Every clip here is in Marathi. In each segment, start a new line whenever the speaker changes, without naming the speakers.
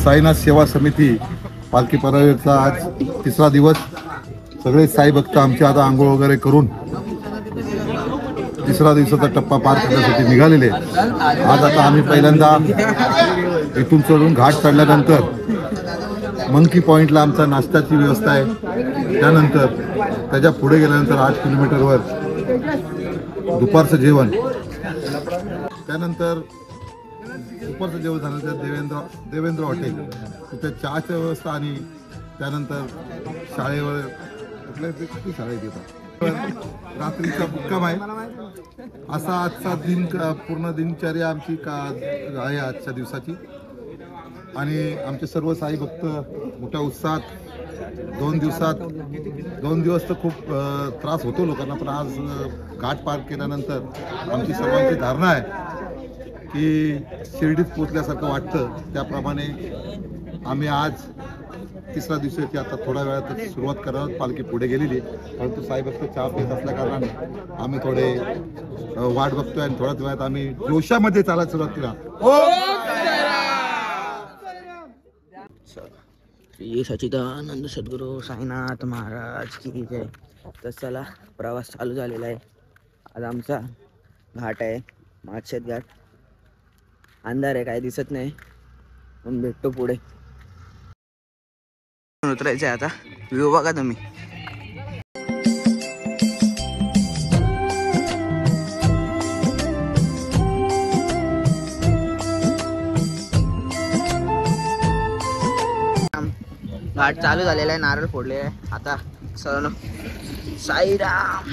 साईनाथ सेवा समिती पालखी परायचा आज तिसरा दिवस. सगळे साई भक्त आमचे आता आंघोळ वगैरे करून तिसरा दिवसाचा टप्पा पार करण्यासाठी निघालेले. आज आता आम्ही पहिल्यांदा इथून चढून घाट चढल्यानंतर मंकी पॉईंटला आमचा नाश्त्याची व्यवस्था आहे. त्यानंतर त्याच्या पुढे गेल्यानंतर 8 किलोमीटरवर दुपारचं जेवण. त्यानंतर दुपारचं जेवण झाल्यानंतर देवेंद्र हॉटेल तिथे चहाची व्यवस्था आणि त्यानंतर शाळेवर कुठल्या शाळेत येतात रात्रीचा मुक्काम आहे. असा आजचा दिन पूर्ण दिनचर्या आमची आहे आजच्या दिवसाची. आणि आमचे सर्व साई भक्त मोठ्या उत्साहात 2 दिवस तर खूप त्रास होतो लोकांना, पण आज घाट पार केल्यानंतर आमची सर्वांची धारणा आहे की शिर्डीत पोचल्यासारखं वाटतं. त्याप्रमाणे आम्ही आज तिसऱ्या दिवसाची आता थोड्या वेळात सुरुवात करणार. पालखी पुढे गेलेली, परंतु साई भक्त चहा पीत असल्या कारणाने आम्ही थोडे वाट बघतोय आणि थोड्याच वेळात आम्ही जोशामध्ये चालायला सुरुवात केला.
श्री सच्चिदानंद सद्गुरू साईनाथ महाराज की जय. तर चला, प्रवास चालू झालेला आहे. आज आमचा घाट आहे माळशेज घाट. अंधार आहे, काही दिसत नाही, पण भेटतो पुढे. उतरायचं आहे आता. व्ह्यू बघा तुम्ही. घाट चालू झालेला आहे, नारळ फोडले आहे. आता सर्व साईराम.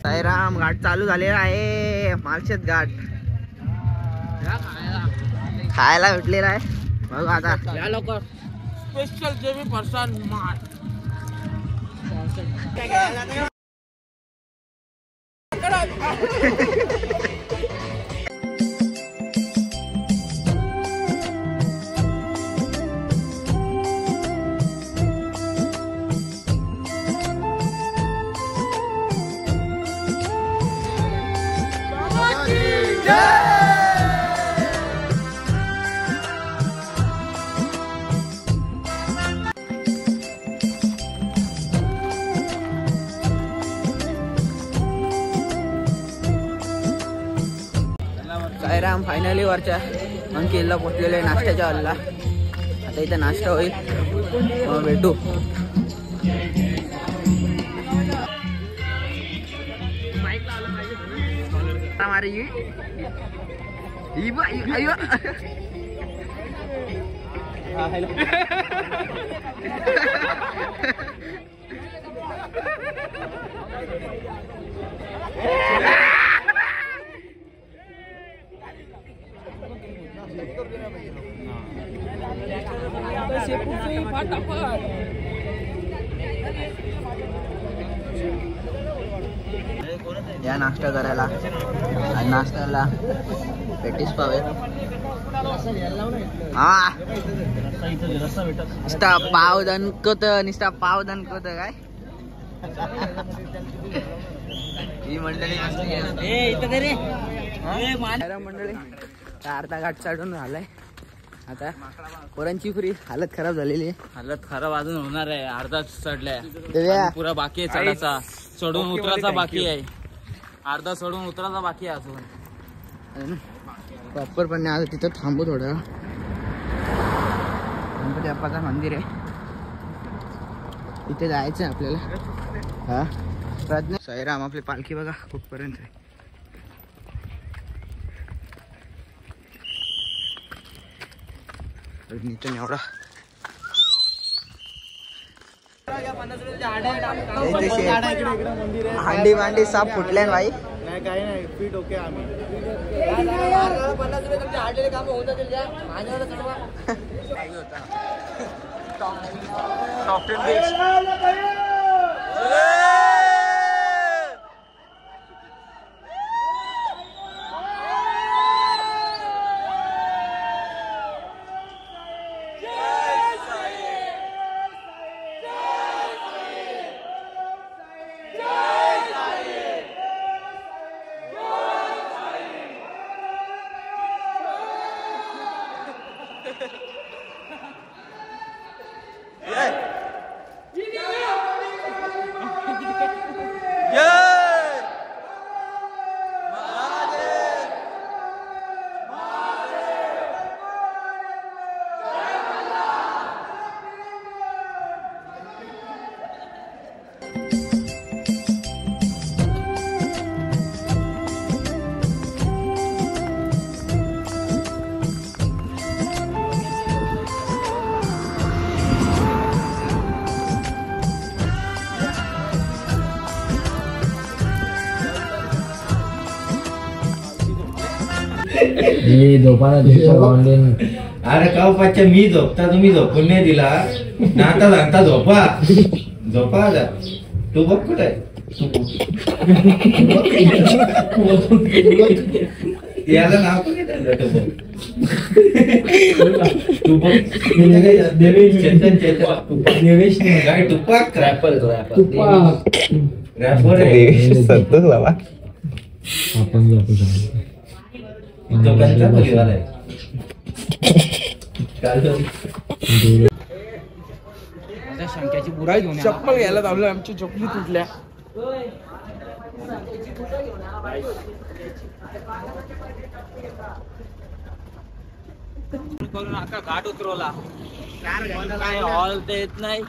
साईराम. घाट चालू झालेला आहे, माळशेज घाट. खायला भेटलेला आहे बघ. आता या लवकर स्पेशल जेवी फरसाण मार. साईराम. फायनली वरच्या अंकिलला पोचलेले नाश्त्याच्या हॉलला. आता इथं नाश्ता होईल, मग भेटू. या नाश्ता करायला आणि नाश्त्याला पेटीस पाव आहे. हा, नुसता पाव दणकत, नुसता पाव दणकत काय. ही मंडळी मंडळी अर्धा घाट चढून झालाय. आता पोरांची फ्री हालत खराब झालेली आहे.
हालत खराब अजून होणार आहे. अर्धा चढलाय, पुरा बाकी आहे चढायचा. चढून उतरायचा बाकी आहे. अर्धा चढून उतरायचा बाकी आहे अजून.
प्रॉपर पण नाही. आता तिथं थांबू थोडं. गणपती बाप्पाचं मंदिर आहे, इथे जायचं आहे आपल्याला. हा प्रज्ञा. साईराम. आपली पालखी बघा कुठपर्यंत आहे. एवढा हांडी मांडी साप फुटले भाई.
नाही काही नाही, फिट ओके आम्ही.
50 रुपये तुमचे हाडलेले काम होऊन जातील.
अरे का पाच्या मी झोपता तुम्ही झोपून नाही दिला नाता सांगता झोपा झोपा जा तू बघ कुठे याला नाव पण तू बघ देवेश चेतन चेतन देवेश काय तुपाक रॅपर रॅपर
संतोष बाबा
तो कंचा परिवार आहे
शंक्याची बुराई घेऊन
चप्पल घ्यायला धावलं आमची चपली तुटल्या
करून अख्खा घाट उतरवला काय हॉल ते येत नाही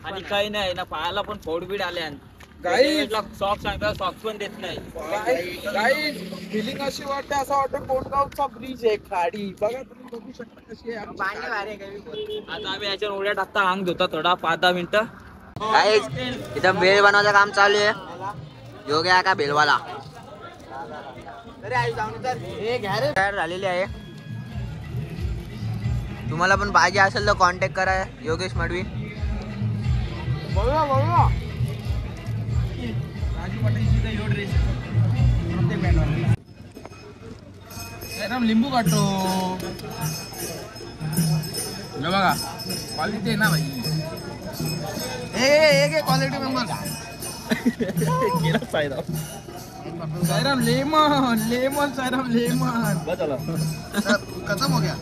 आणि काही नाही ना पायाला पण फोडबीड आल्या सॉक्स सांगतात सॉक्स पण देत नाही
काही फिलिंग अशी वाटते असं वाटतं कोणगावचा ब्रिज आहे खाडी बघा तुम्ही बघू शकता कशी आहे
आता आम्ही याच्यावर उड्या टाकता अंग धुता थोडा 5-10 मिनिटं
गाईज इथं बेल बनवायचं काम चालू आहे योग्य आहे का बेलवाला तयार झालेली आहे तुम्हाला पण पाहिजे असेल तर कॉन्टॅक्ट करा योगेश मडवी
बघा बघा लिंबू काटो बघा क्वालिटी आहे ना भाई quality member Sairam lemon lemon Sairam lemon खत्म हो गया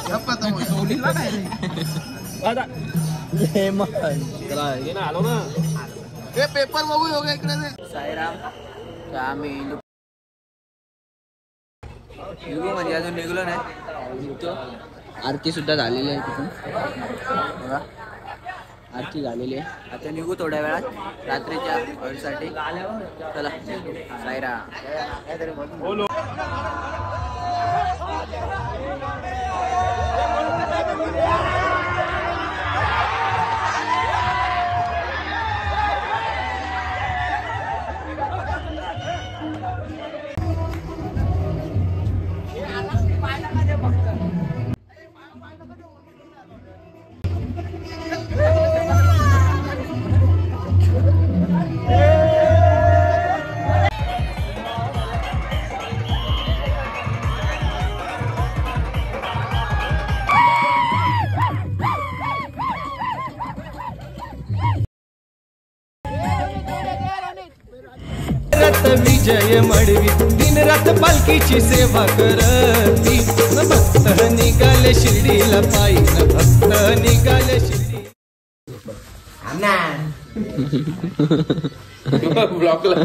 सब खत्म हो गया सोडीला काय रे आलो ना हे पेपर बघू योगा इकडे
साईराम आम्ही मध्ये अजून निघलो नाही आरती सुद्धा झालेली आहे तिथून बघा आरती झालेली आहे आता निघू थोड्या वेळात रात्रीच्या वेळसाठी चला साईराम
विजय मडवी दिन रात पालखीची सेवा करती भक्त निघाले शिर्डीला पायी भक्त निघाले शिर्डी
ब्लॉकला